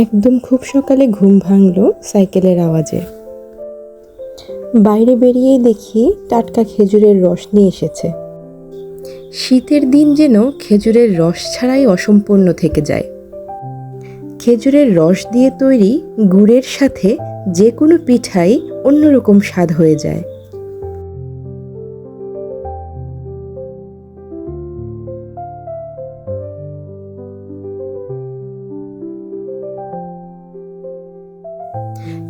একদম খুব সকালে ঘুম ভাঙলো সাইকেলের আওয়াজে। বাইরে বেরিয়েই দেখি টাটকা খেজুরের রস নিয়ে এসেছে। শীতের দিন যেন খেজুরের রস ছাড়াই অসম্পূর্ণ থেকে যায়। খেজুরের রস দিয়ে তৈরি গুড়ের সাথে যে কোনো পিঠাই অন্যরকম স্বাদ হয়ে যায়।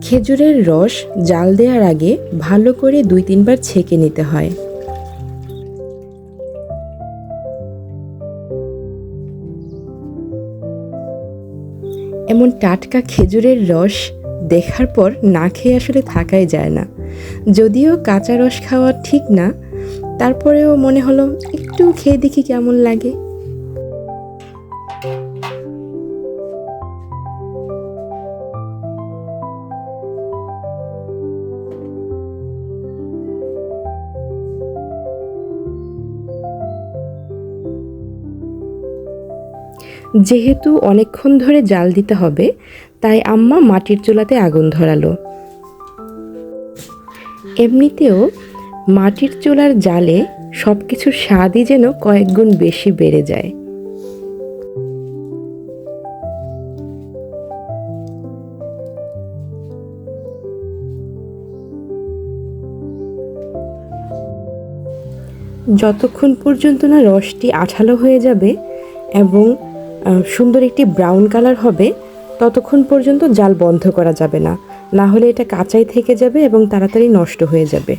খেজুরের রস জাল দেওয়ার আগে ভালো করে 2-3 বার ছেঁকে নিতে হয়। এমন টাটকা খেজুরের রস দেখার পর না খেয়ে আসলে থাকাই যায় না। যদিও কাঁচা রস খাওয়া ঠিক না, তারপরেও মনে হলো একটু খেয়ে দেখি কেমন লাগে। যেহেতু অনেকক্ষণ ধরে জাল দিতে হবে, তাই আম্মা মাটির চুলাতে আগুন ধরালো। এমনিতেও মাটির চুলার জালে সব কিছুর স্বাদই যেন কয়েক গুণ বেশি বেড়ে যায়। যতক্ষণ পর্যন্ত না রসটি আঠালো হয়ে যাবে এবং সুন্দর একটি ব্রাউন কালার হবে, ততক্ষণ পর্যন্ত জাল বন্ধ করা যাবে না, না হলে এটা কাঁচাই থেকে যাবে এবং তাড়াতাড়ি নষ্ট হয়ে যাবে।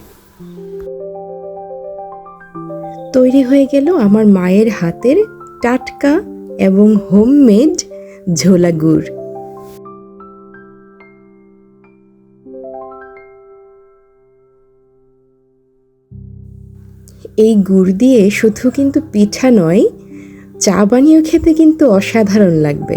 তৈরি হয়ে গেল আমার মায়ের হাতের টাটকা এবং হোমমেড ঝোলা গুড়। এই গুড় দিয়ে শুধু কিন্তু পিঠা নয়, চা বানিয়েও খেতে কিন্তু অসাধারণ লাগবে।